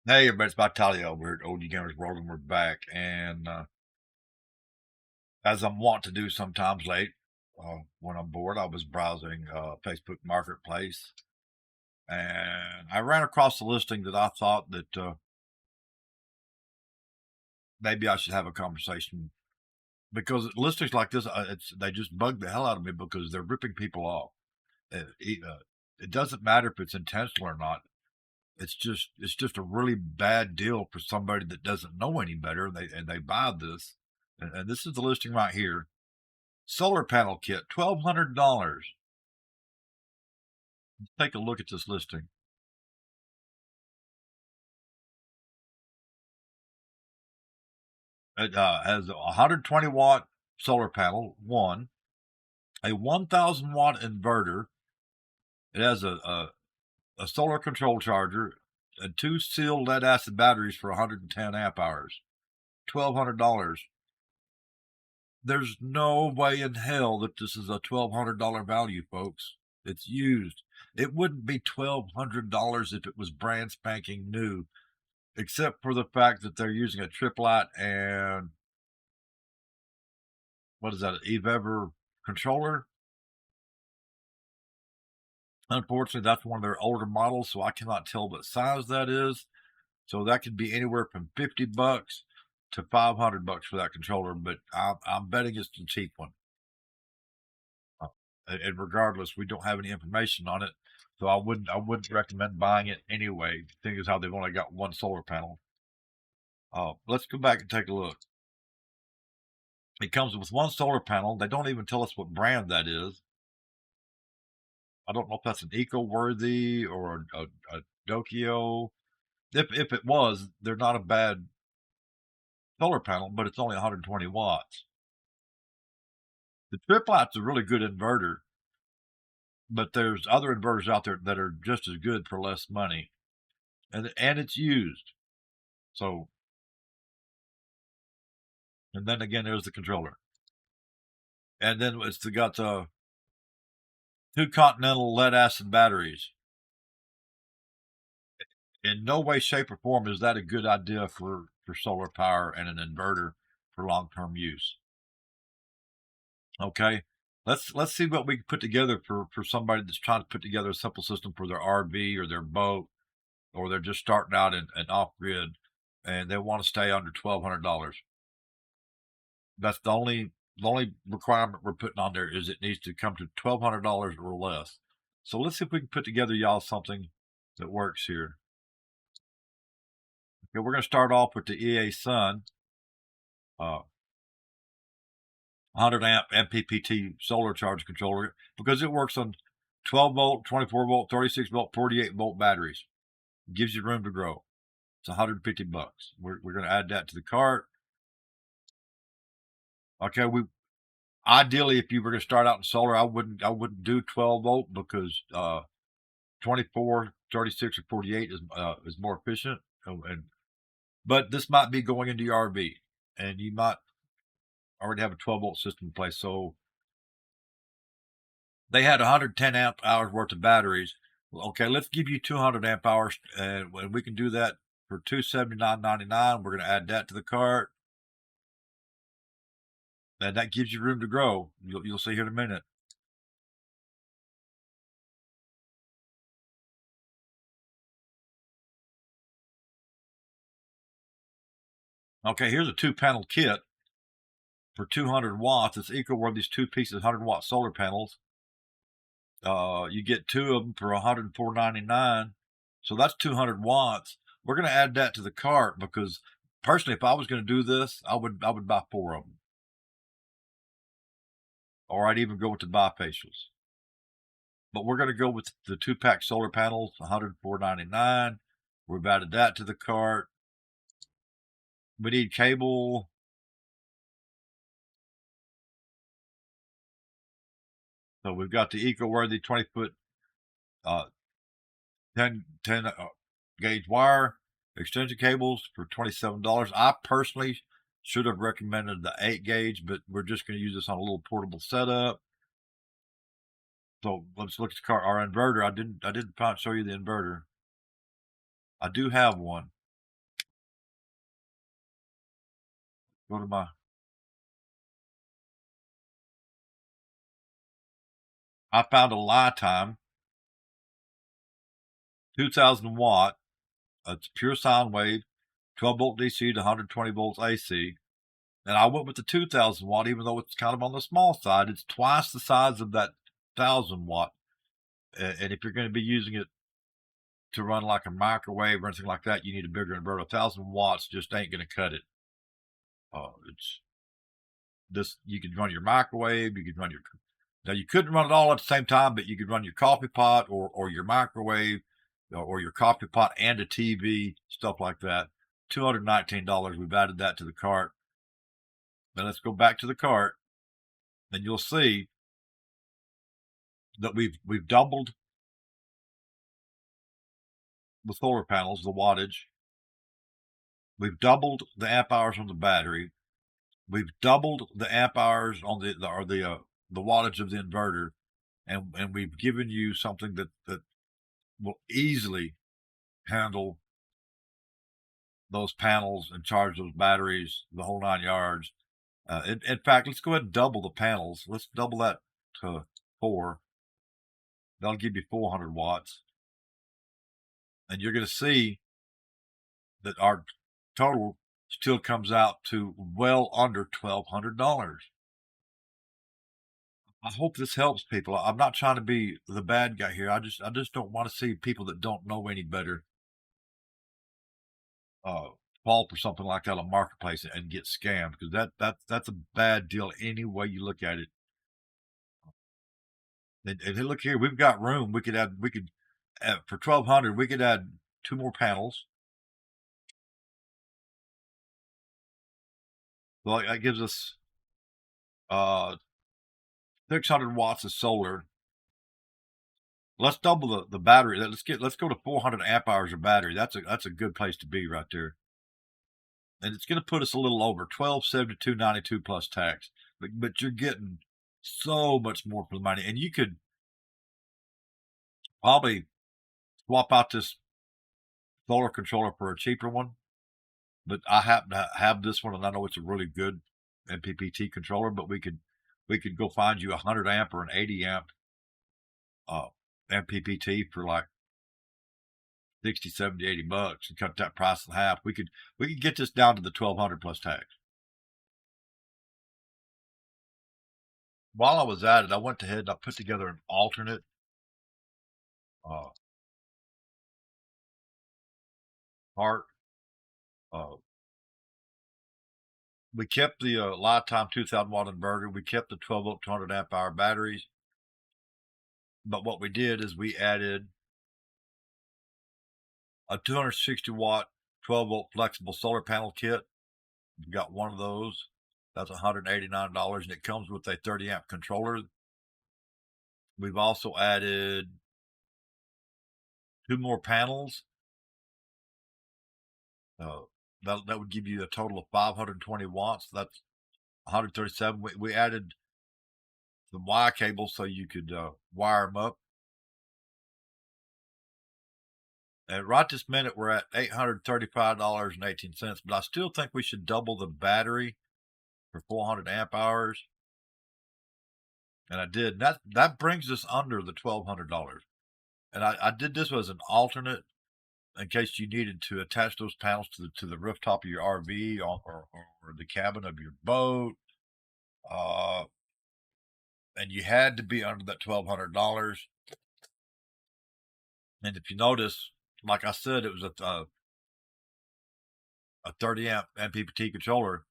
Hey, everybody, it's Vitalio. We're at OG Gamers World, and we're back. And as I'm wont to do sometimes late, when I'm bored, I was browsing Facebook Marketplace, and I ran across a listing that I thought that maybe I should have a conversation because listings like this, they just bug the hell out of me because they're ripping people off. It doesn't matter if it's intentional or not. It's just a really bad deal for somebody that doesn't know any better, and they buy this. And this is the listing right here. Solar panel kit, $1,200. Take a look at this listing. It has a 120 watt solar panel, a 1,000 watt inverter. It has a solar control charger and two sealed lead acid batteries for 110 amp hours. $1,200. There's no way in hell that this is a $1,200 value, folks. It's used. It wouldn't be $1,200 if it was brand spanking new, except for the fact that they're using a Triplite and what is that, an eVever controller. Unfortunately, that's one of their older models, so I cannot tell what size that is. So that could be anywhere from $50 to $500 for that controller, but I'm betting it's the cheap one. And regardless, we don't have any information on it, so I wouldn't recommend buying it anyway. Thing is how they've only got one solar panel. Let's go back and take a look. It comes with one solar panel. They don't even tell us what brand that is. I don't know if that's an EcoWorthy or a Dokio. If it was, they're not a bad solar panel, but it's only 120 watts. The Triplite's a really good inverter, but there's other inverters out there that are just as good for less money, and it's used. So, and then again, there's the controller, and then it's got two Continental lead acid batteries. In no way, shape, or form is that a good idea for solar power and an inverter for long term use. Okay, let's see what we can put together for somebody that's trying to put together a simple system for their RV or their boat, or they're just starting out in off grid, and they want to stay under $1,200. That's the only requirement we're putting on there is it needs to come to $1,200 or less. So let's see if we can put together y'all something that works here. Okay, we're going to start off with the EA Sun 100 amp MPPT solar charge controller because it works on 12 volt, 24 volt, 36 volt, 48 volt batteries. It gives you room to grow. It's $150. We're going to add that to the cart. Okay, we ideally, if you were to start out in solar, I wouldn't do 12 volt because 24, 36, or 48 is more efficient. But this might be going into your RV, and you might already have a 12 volt system in place. So they had 110 amp hours worth of batteries. Okay, let's give you 200 amp hours, and we can do that for $279.99. We're going to add that to the cart, and that gives you room to grow. You'll see here in a minute. Okay, here's a two-panel kit for 200 watts. It's equal where these two pieces, 100-watt solar panels. You get two of them for $104.99. So that's 200 watts. We're going to add that to the cart because personally, if I was going to do this, I would buy four of them, or I'd even go with the bifacials. But we're going to go with the two-pack solar panels, $104.99. We've added that to the cart. We need cable. So we've got the EcoWorthy 20-foot 10 gauge wire extension cables for $27. I personally should have recommended the 8 gauge, but we're just going to use this on a little portable setup. So let's look at the car. Our inverter. I didn't show you the inverter. I do have one. go to my, I found a Lifetime 2000 watt. It's pure sine wave, 12 volt DC to 120 volts AC. And I went with the 2000 watt, even though it's kind of on the small side. It's twice the size of that 1000 watt. And if you're going to be using it to run like a microwave or anything like that, you need a bigger inverter. 1000 watts just ain't going to cut it. It's this, you could run your microwave, you could run your, now you couldn't run it all at the same time, but you could run your coffee pot or your microwave or your coffee pot and a TV, stuff like that. $219. We've added that to the cart. Now let's go back to the cart, and you'll see that we've doubled the solar panels, the wattage. We've doubled the amp hours on the battery. We've doubled the amp hours on the wattage of the inverter, and we've given you something that will easily handle those panels and charge those batteries, the whole 9 yards. In fact, let's go ahead and double the panels. Let's double that to 4. That'll give you 400 watts. And you're going to see that our total still comes out to well under $1,200. I hope this helps people. I'm not trying to be the bad guy here. I just don't want to see people that don't know any better fall for something like that on Marketplace and get scammed, because that's a bad deal any way you look at it. And look here, we've got room. We could for 1,200, we could add 2 more panels. So that gives us 600 watts of solar. Let's double the battery. Let's go to 400 amp hours of battery. That's a good place to be right there. And it's going to put us a little over $1,272.92 plus tax. But you're getting so much more for the money, and you could probably swap out this solar controller for a cheaper one. But I happen to have this one, and I know it's a really good MPPT controller. But we could go find you 100 amp or an 80 amp MPPT for like 60, 70, 80 bucks and cut that price in half. We could get this down to the 1,200 plus tax. While I was at it, I went ahead and I put together an alternate part. We kept the Lifetime 2000 watt inverter. We kept the 12 volt 200 amp hour batteries. But what we did is we added a 260 watt 12 volt flexible solar panel kit. We've got one of those. That's $189, and it comes with a 30 amp controller. We've also added 2 more panels. That would give you a total of 520 watts. That's 137. We added some wire cables so you could wire them up. And right this minute, we're at $835.18, but I still think we should double the battery for 400 amp hours. And I did. That brings us under the $1,200. And I did this as an alternate in case you needed to attach those panels to the rooftop of your RV or the cabin of your boat. And you had to be under that $1,200. And if you notice, like I said, it was a 30 amp MPPT controller.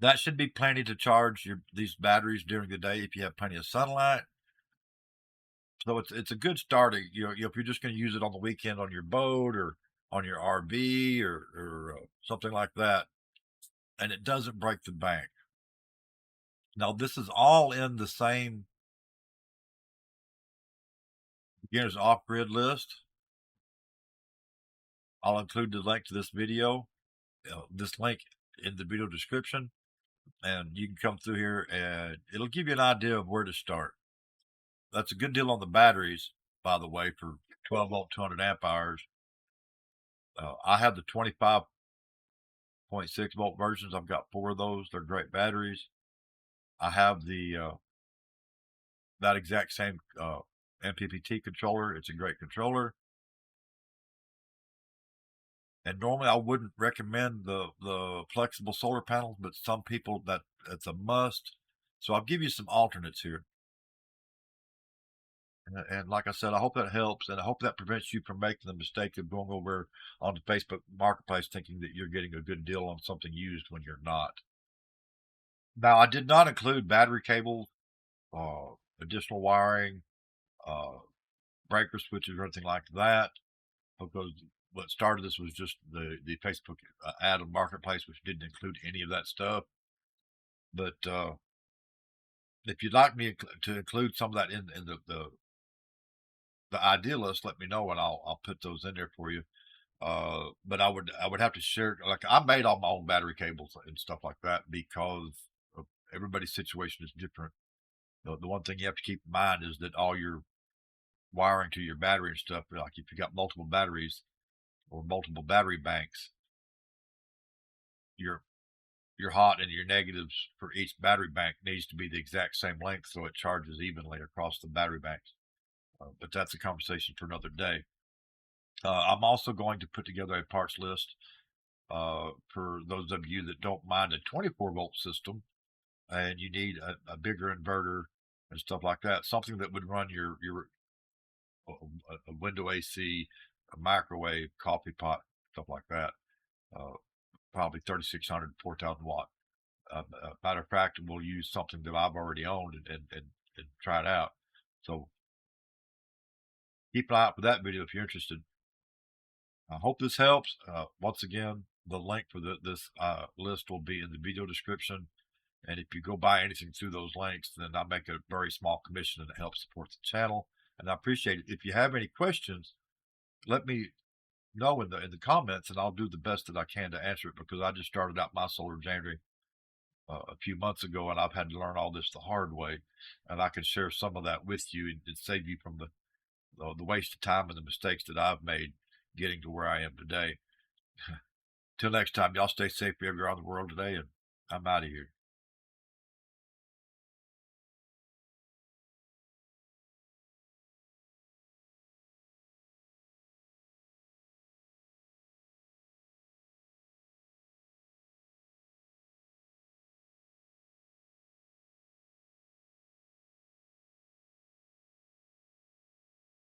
That should be plenty to charge these batteries during the day if you have plenty of sunlight. So it's a good starter. If you're just going to use it on the weekend on your boat or on your RV or something like that, and it doesn't break the bank. Now this is all in the same beginners off-grid list. I'll include the link to this video, this link in the video description, and you can come through here and it'll give you an idea of where to start. That's a good deal on the batteries, by the way, for 12 volt 200 amp hours. I have the 25 0.6 volt versions. I've got 4 of those. They're great batteries. I have that exact same MPPT controller. It's a great controller. And normally I wouldn't recommend the flexible solar panels, but some people that's a must. So I'll give you some alternates here. And like I said, I hope that helps, and I hope that prevents you from making the mistake of going over on the Facebook Marketplace thinking that you're getting a good deal on something used when you're not. Now, I did not include battery cables, additional wiring, uh, breaker switches, or anything like that, because what started this was just the Facebook ad on Marketplace, which didn't include any of that stuff. But if you'd like me to include some of that in the idea list, let me know and I'll put those in there for you. But I would have to share, like, I made all my own battery cables and stuff like that because of everybody's situation is different. The one thing you have to keep in mind is that all your wiring to your battery and stuff, like if you got multiple batteries or multiple battery banks, your hot and your negatives for each battery bank needs to be the exact same length so it charges evenly across the battery banks. But that's a conversation for another day. I'm also going to put together a parts list for those of you that don't mind a 24 volt system and you need a bigger inverter and stuff like that. Something that would run your a window AC, a microwave, coffee pot, stuff like that. Probably 3,600, 4,000 watt. Matter of fact, we'll use something that I've already owned and try it out. So keep an eye out for that video if you're interested. I hope this helps. Once again, the link for this list will be in the video description. And if you go buy anything through those links, then I make a very small commission and it helps support the channel. And I appreciate it. If you have any questions, let me know in the comments and I'll do the best that I can to answer it because I just started out my solar journey a few months ago and I've had to learn all this the hard way. And I can share some of that with you and save you from the waste of time and the mistakes that I've made getting to where I am today. Till next time, y'all stay safe wherever you're on the world today, and I'm out of here.